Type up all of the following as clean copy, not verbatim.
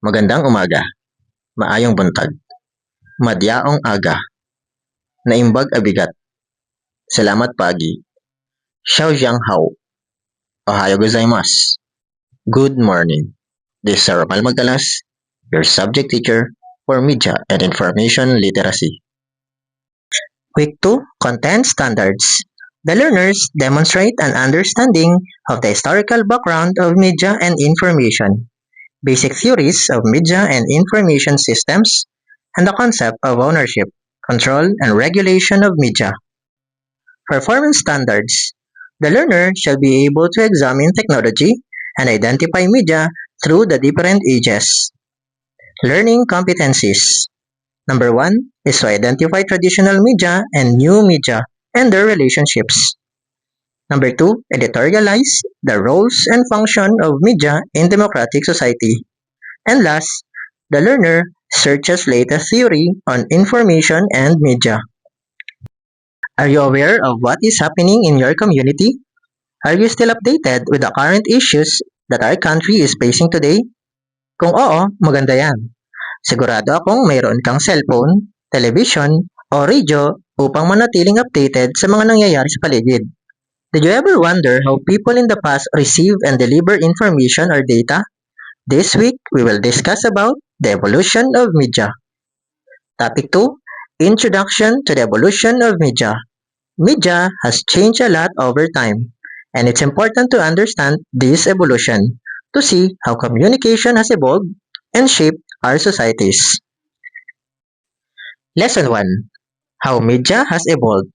Magandang umaga, maayong buntag, madyaong aga, naimbag abigat, salamat pagi, xiaojiang hao, ohayo gozaimasu, good morning. This is Ramal Magdalas, your subject teacher for Media and Information Literacy. Week 2, Content Standards. The learners demonstrate an understanding of the historical background of media and information, basic theories of media and information systems, and the concept of ownership, control, and regulation of media. Performance standards. The learner shall be able to examine technology and identify media through the different ages. Learning competencies. Number 1 is to identify traditional media and new media and their relationships. Number 2, editorialize the roles and function of media in democratic society. And last, the learner searches latest theory on information and media. Are you aware of what is happening in your community? Are you still updated with the current issues that our country is facing today? Kung oo, maganda yan. Sigurado akong mayroon kang cellphone, television, o radio upang manatiling updated sa mga nangyayari sa paligid. Did you ever wonder how people in the past receive and deliver information or data? This week, we will discuss about the evolution of media. Topic 2, Introduction to the Evolution of Media. Media has changed a lot over time, and it's important to understand this evolution to see how communication has evolved and shaped our societies. Lesson 1, How Media has Evolved.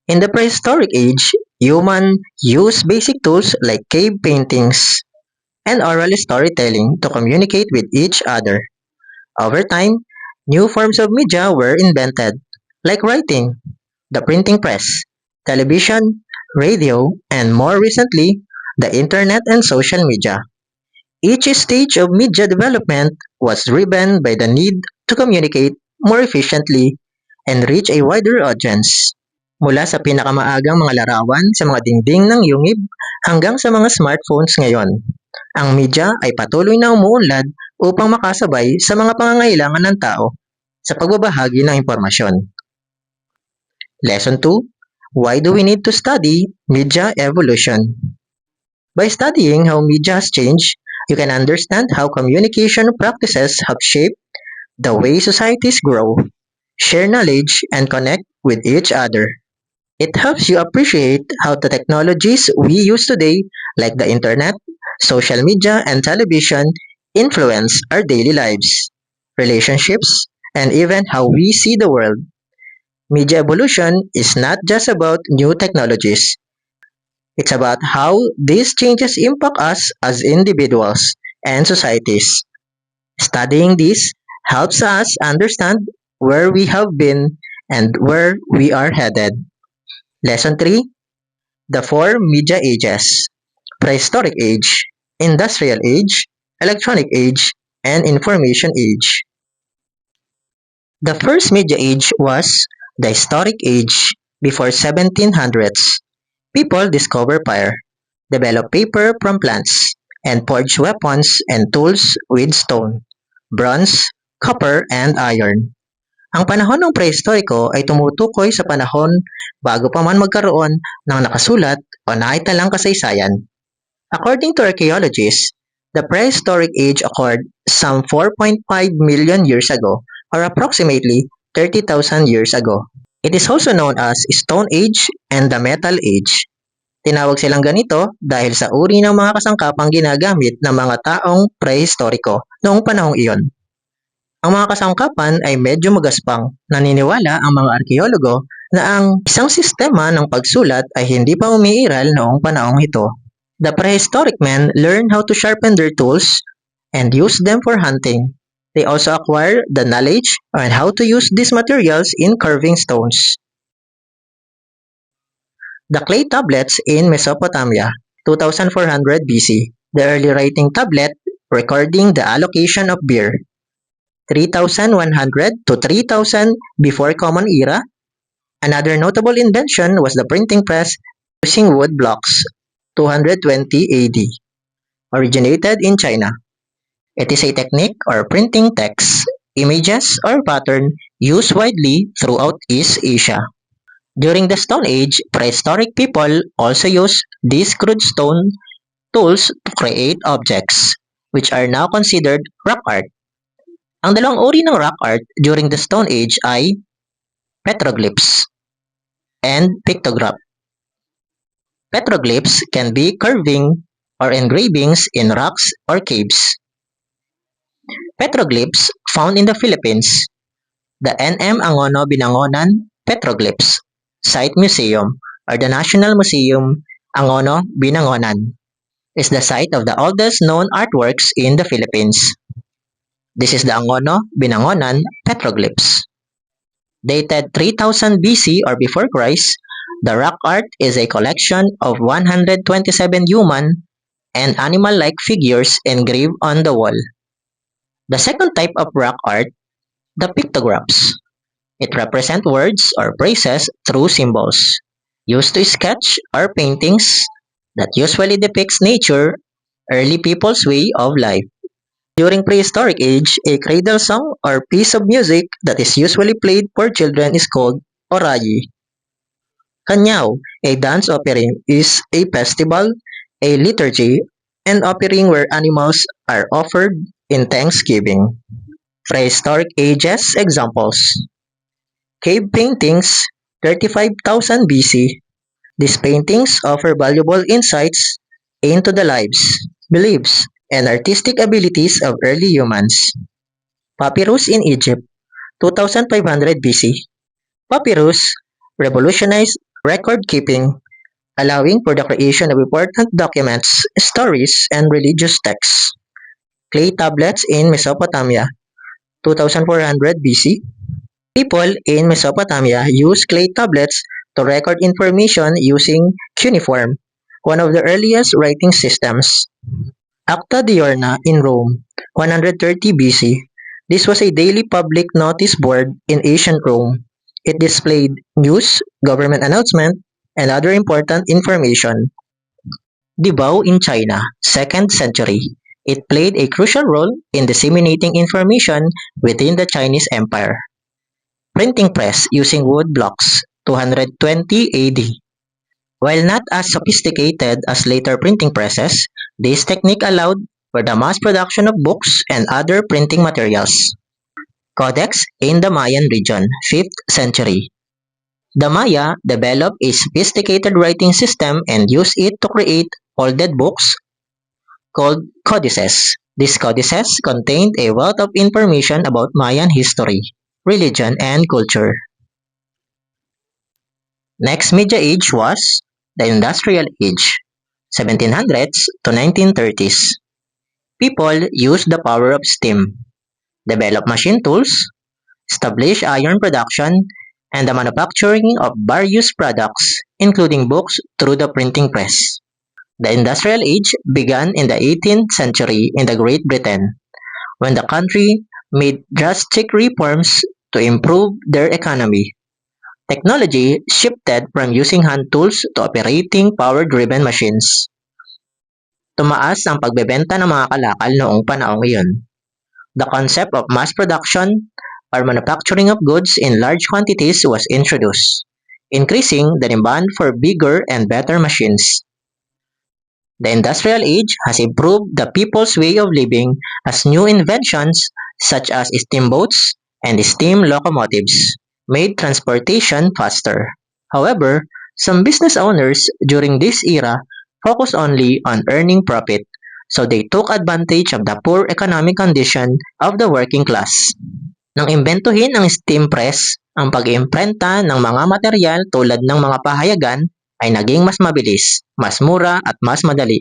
In the prehistoric age, humans used basic tools like cave paintings and oral storytelling to communicate with each other. Over time, new forms of media were invented, like writing, the printing press, television, radio, and more recently, the internet and social media. Each stage of media development was driven by the need to communicate more efficiently and reach a wider audience. Mula sa pinakamaagang mga larawan sa mga dingding ng yungib hanggang sa mga smartphones ngayon, ang media ay patuloy na umuunlad upang makasabay sa mga pangangailangan ng tao sa pagbabahagi ng impormasyon. Lesson 2, Why do we need to study media evolution? By studying how media has changed, you can understand how communication practices have shaped the way societies grow, share knowledge, and connect with each other. It helps you appreciate how the technologies we use today, like the internet, social media, and television, influence our daily lives, relationships, and even how we see the world. Media evolution is not just about new technologies. It's about how these changes impact us as individuals and societies. Studying this helps us understand where we have been and where we are headed. Lesson 3, The Four Media Ages: Prehistoric Age, Industrial Age, Electronic Age, and Information Age. The first media age was the Historic Age. Before 1700s, people discovered fire, developed paper from plants, and forged weapons and tools with stone, bronze, copper, and iron. Ang panahon ng prehistoriko ay tumutukoy sa panahon bago pa man magkaroon ng nakasulat o naitalang kasaysayan. According to archaeologists, the prehistoric age occurred some 4.5 million years ago, or approximately 30,000 years ago. It is also known as Stone Age and the Metal Age. Tinawag silang ganito dahil sa uri ng mga kasangkapang ginagamit ng mga taong prehistoriko noong panahong iyon. Ang mga kasangkapan ay medyo magaspang. Naniniwala ang mga arkeologo na ang isang sistema ng pagsulat ay hindi pa umiiral noong panahong ito. The prehistoric men learned how to sharpen their tools and use them for hunting. They also acquired the knowledge on how to use these materials in carving stones. The clay tablets in Mesopotamia, 2400 BC. The early writing tablet recording the allocation of beer. 3100 to 3000 before Common Era. Another notable invention was the printing press using wood blocks, 220 AD. Originated in China. It is a technique or printing text, images, or pattern used widely throughout East Asia. During the Stone Age, prehistoric people also used these crude stone tools to create objects, which are now considered rock art. Ang dalawang uri ng rock art during the Stone Age ay petroglyphs and pictograph. Petroglyphs can be carving or engravings in rocks or caves. Petroglyphs found in the Philippines. The N.M. Angono Binangonan Petroglyphs Site Museum or the National Museum Angono Binangonan is the site of the oldest known artworks in the Philippines. This is the Angono Binangonan Petroglyphs. Dated 3000 BC or before Christ, the rock art is a collection of 127 human and animal-like figures engraved on the wall. The second type of rock art, the pictographs. It represents words or phrases through symbols, used to sketch or paintings that usually depicts nature, early people's way of life. During prehistoric age, a cradle song or piece of music that is usually played for children is called orayi. Kanyao, a dance offering, is a festival, a liturgy, and offering where animals are offered in thanksgiving. Prehistoric ages examples. Cave paintings, 35,000 BC. These paintings offer valuable insights into the lives, beliefs, and artistic abilities of early humans. Papyrus in Egypt, 2500 BC. Papyrus revolutionized record keeping, allowing for the creation of important documents, stories, and religious texts. Clay tablets in Mesopotamia, 2400 BC. People in Mesopotamia used clay tablets to record information using cuneiform, one of the earliest writing systems. Acta Diurna in Rome, 130 BC. This was a daily public notice board in ancient Rome. It displayed news, government announcement, and other important information. Dibao in China, 2nd century. It played a crucial role in disseminating information within the Chinese Empire. Printing press using wood blocks, 220 AD. While not as sophisticated as later printing presses, this technique allowed for the mass production of books and other printing materials. Codex in the Mayan region, 5th century. The Maya developed a sophisticated writing system and used it to create folded books called codices. These codices contained a wealth of information about Mayan history, religion, and culture. Next media age was the Industrial Age, 1700s to 1930s. People used the power of steam, developed machine tools, established iron production, and the manufacturing of various products, including books, through the printing press. The Industrial Age began in the 18th century in the Great Britain, when the country made drastic reforms to improve their economy. Technology shifted from using hand tools to operating power-driven machines. Tumaas ang pagbebenta ng mga kalakal noong panahong iyon. The concept of mass production or manufacturing of goods in large quantities was introduced, increasing the demand for bigger and better machines. The Industrial Age has improved the people's way of living as new inventions such as steamboats and steam locomotives made transportation faster. However, some business owners during this era focused only on earning profit, so they took advantage of the poor economic condition of the working class. Nang imbentuhin ng steam press, ang pag-iimprenta ng mga material tulad ng mga pahayagan ay naging mas mabilis, mas mura at mas madali.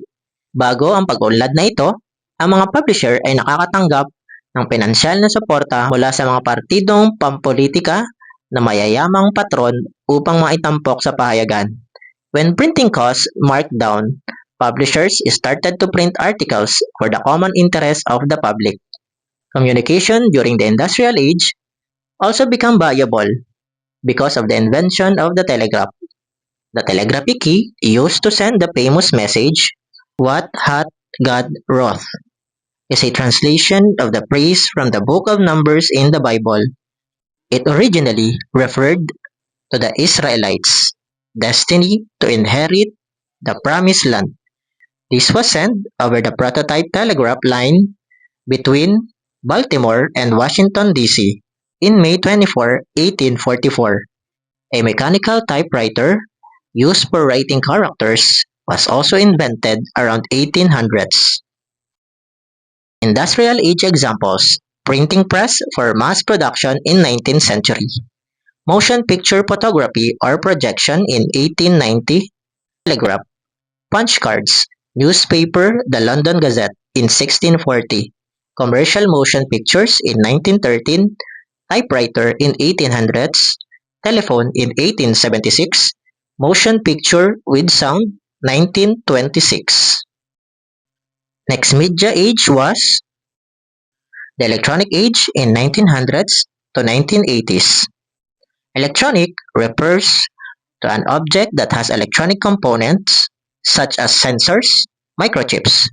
Bago ang pag-unlad na ito, ang mga publisher ay nakakatanggap ng pinansyal na suporta mula sa mga partidong pampolitika na mayayamang patron upang maitampok sa pahayagan. When printing costs marked down, publishers started to print articles for the common interest of the public. Communication during the Industrial Age also became valuable because of the invention of the telegraph. The telegraphy key used to send the famous message, "What hath God wrought?" is a translation of the phrase from the book of Numbers in the Bible. It originally referred to the Israelites' destiny to inherit the promised land. This was sent over the prototype telegraph line between Baltimore and Washington, D.C. in May 24, 1844. A mechanical typewriter used for writing characters was also invented around 1800s. Industrial age examples: printing press for mass production in 19th century, motion picture photography or projection in 1890, telegraph, punch cards, newspaper The London Gazette in 1640, commercial motion pictures in 1913, typewriter in 1800s, telephone in 1876, motion picture with sound 1926. Next media age was the electronic age in 1900s to 1980s. Electronic refers to an object that has electronic components such as sensors, microchips,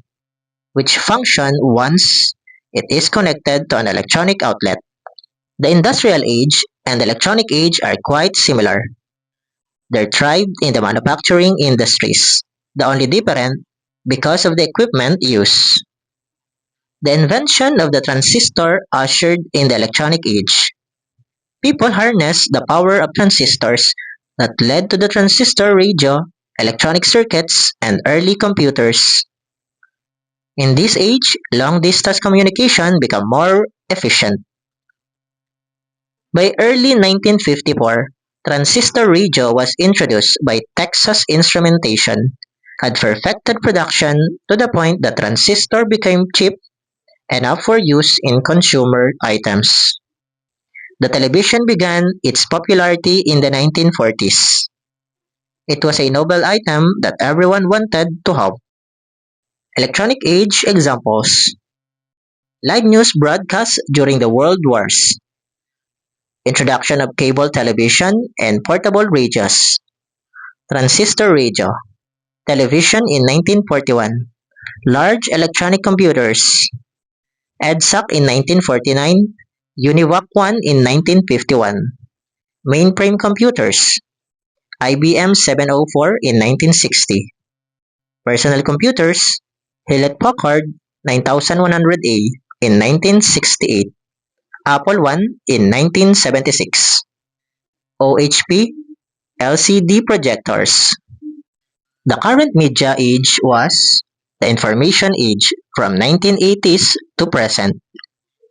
which function once it is connected to an electronic outlet. The industrial age and the electronic age are quite similar. They thrived in the manufacturing industries. The only difference because of the equipment used. The invention of the transistor ushered in the electronic age. People harnessed the power of transistors that led to the transistor radio, electronic circuits, and early computers. In this age, long-distance communication became more efficient. By early 1954, transistor radio was introduced by Texas Instrumentation, had perfected production to the point that transistor became cheap enough for use in consumer items. The television began its popularity in the 1940s. It was a noble item that everyone wanted to have. Electronic age examples: live news broadcasts during the World Wars, introduction of cable television and portable radios, transistor radio, television in 1941, large electronic computers, EDSOC in 1949, UNIVAC 1 in 1951, mainframe computers, IBM 704 in 1960, personal computers, Hewlett-Packard 9100A in 1968, Apple I in 1976, OHP LCD projectors. The current media age was the information age from 1980s to present.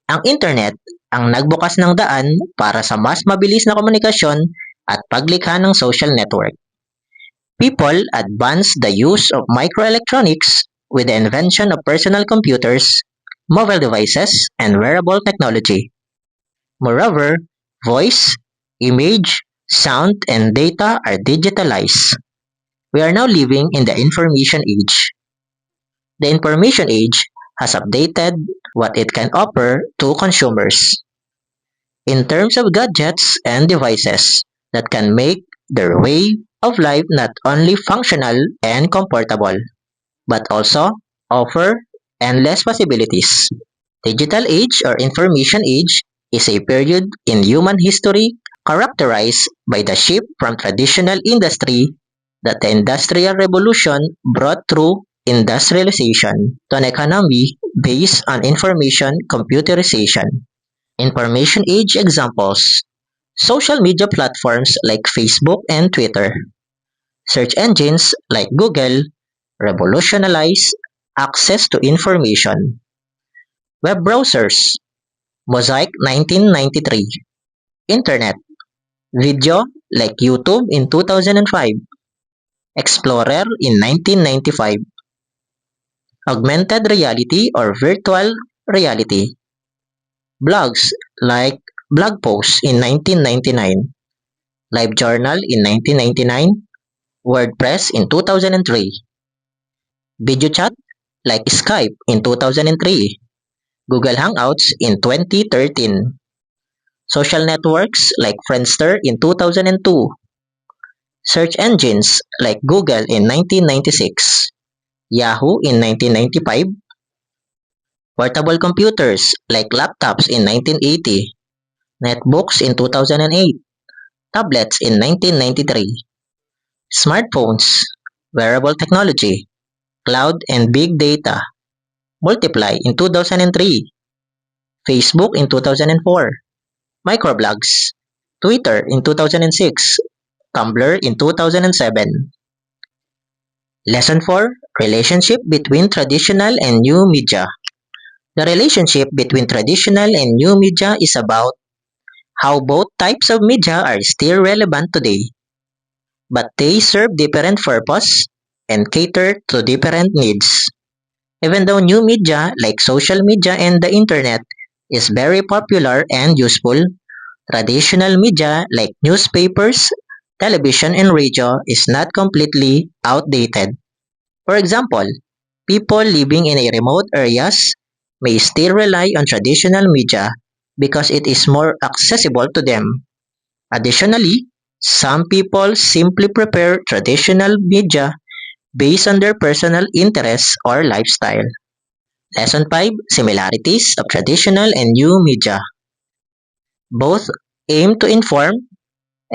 Ang internet ang nagbukas ng daan para sa mas mabilis na komunikasyon at paglikha ng social network. People advanced the use of microelectronics with the invention of personal computers, mobile devices, and wearable technology. Moreover, voice, image, sound, and data are digitalized. We are now living in the information age. The information age has updated what it can offer to consumers in terms of gadgets and devices that can make their way of life not only functional and comfortable, but also offer endless possibilities. Digital age or information age is a period in human history characterized by the shift from traditional industry that the Industrial Revolution brought through industrialization to an economy based on information computerization. Information age examples: social media platforms like Facebook and Twitter, search engines like Google revolutionize access to information, web browsers, Mosaic 1993, Internet, video like YouTube in 2005, Explorer in 1995, augmented reality or virtual reality, blogs like Blog Post in 1999, LiveJournal in 1999, WordPress in 2003, video chat like Skype in 2003, Google Hangouts in 2013, social networks like Friendster in 2002, search engines like Google in 1996, Yahoo in 1995, Portable computers like laptops in 1980, netbooks in 2008, tablets in 1993, smartphones, wearable technology, cloud and big data, multiply in 2003, Facebook in 2004, microblogs, Twitter in 2006, Tumblr in 2007. Lesson 4: Relationship between traditional and new media. The relationship between traditional and new media is about how both types of media are still relevant today, but they serve different purpose and cater to different needs. Even though new media like social media and the internet is very popular and useful, traditional media like newspapers, television, and radio is not completely outdated. For example, people living in a remote areas may still rely on traditional media because it is more accessible to them. Additionally, some people simply prefer traditional media based on their personal interests or lifestyle. Lesson 5: Similarities of Traditional and New Media. Both aim to inform,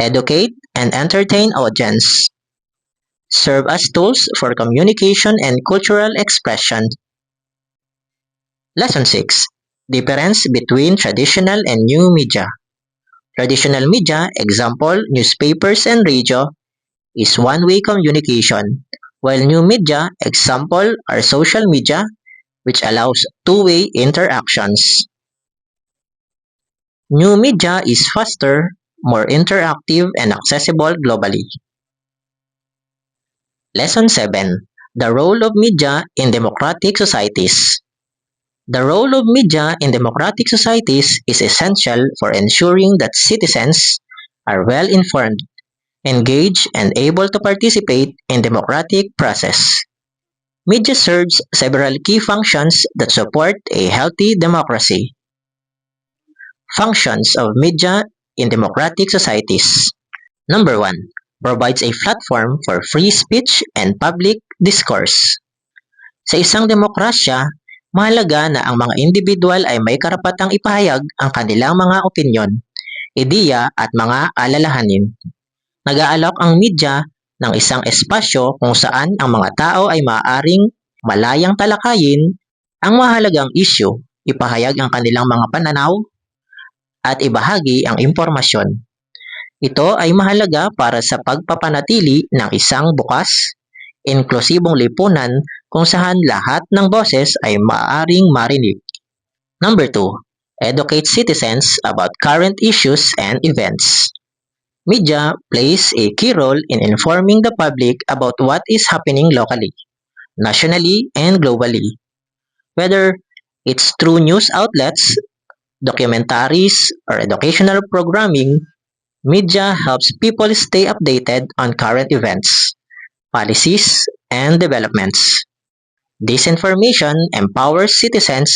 educate, and entertain audience, serve as tools for communication and cultural expression. Lesson 6: Difference between traditional and new media. Traditional media, example, newspapers and radio, is one-way communication, while new media, example, are social media, which allows two-way interactions. New media is faster, more interactive, and accessible globally. Lesson 7: The role of media in democratic societies. The role of media in democratic societies is essential for ensuring that citizens are well informed, engaged, and able to participate in democratic process. Media serves several key functions that support a healthy democracy. Functions of media in democratic societies. Number 1. Provides a platform for free speech and public discourse. Sa isang demokrasya, mahalaga na ang mga individual ay may karapatang ipahayag ang kanilang mga opinyon, ideya at mga alalahanin. Nag-aalok ang media ng isang espasyo kung saan ang mga tao ay maaaring malayang talakayin ang mahalagang isyu, ipahayag ang kanilang mga pananaw, at ibahagi ang impormasyon. Ito ay mahalaga para sa pagpapanatili ng isang bukas, inklusibong lipunan kung saan lahat ng boses ay maaaring marinig. Number 2. Educate citizens about current issues and events. Media plays a key role in informing the public about what is happening locally, nationally, and globally. Whether it's through news outlets, documentaries, or educational programming, media helps people stay updated on current events, policies, and developments. This information empowers citizens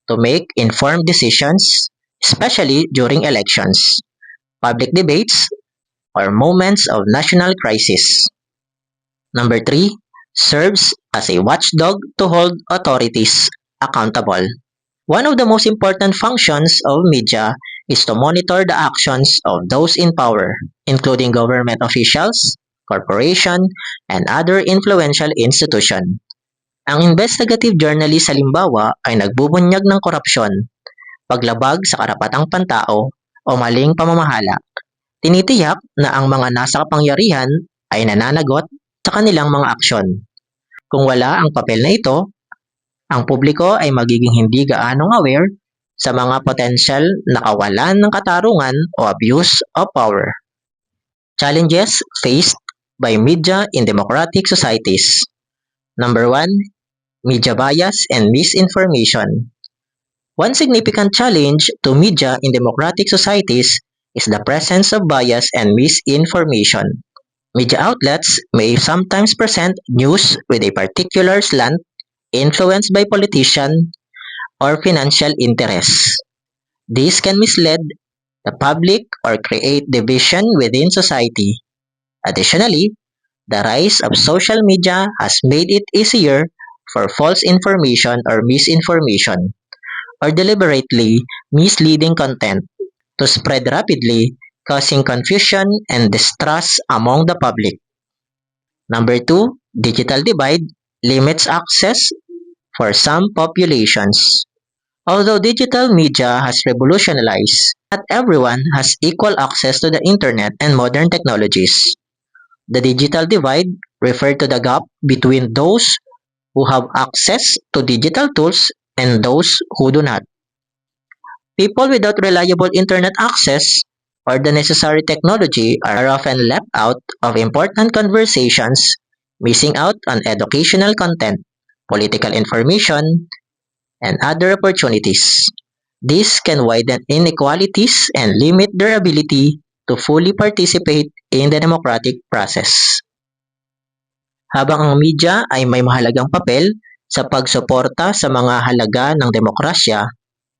to make informed decisions, especially during elections, public debates, or moments of national crisis. Number 3. Serves as a watchdog to hold authorities accountable. One of the most important functions of media is to monitor the actions of those in power, including government officials, corporation, and other influential institution. Ang investigative journalist halimbawa ay nagbubunyag ng korupsyon, paglabag sa karapatang pantao, o maling pamamahala. Tinitiyak na ang mga nasa kapangyarihan ay nananagot sa kanilang mga aksyon. Kung wala ang papel na ito, ang publiko ay magiging hindi gaanong aware sa mga potensyal na kawalan ng katarungan o abuse of power. Challenges faced by media in democratic societies. Number 1. Media bias and misinformation. One significant challenge to media in democratic societies is the presence of bias and misinformation. Media outlets may sometimes present news with a particular slant influenced by politician or financial interests. This can mislead the public or create division within society. Additionally, the rise of social media has made it easier for false information or misinformation or deliberately misleading content to spread rapidly, causing confusion and distrust among the public. Number two, digital divide limits access for some populations. Although digital media has revolutionized, not everyone has equal access to the internet and modern technologies. The digital divide refers to the gap between those who have access to digital tools and those who do not. People without reliable internet access or the necessary technology are often left out of important conversations, missing out on educational content, political information, and other opportunities. This can widen inequalities and limit their ability to fully participate in the democratic process. Habang ang media ay may mahalagang papel sa pagsuporta sa mga halaga ng demokrasya,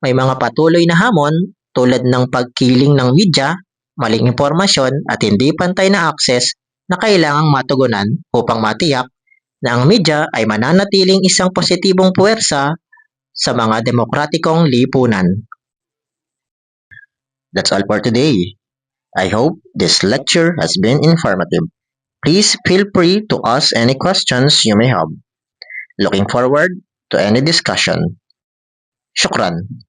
may mga patuloy na hamon tulad ng pagkiling ng media, maling impormasyon at hindi pantay na akses na kailangang matugunan upang matiyak na ang media ay mananatiling isang positibong puwersa sa mga demokratikong lipunan. That's all for today. I hope this lecture has been informative. Please feel free to ask any questions you may have. Looking forward to any discussion. Shukran.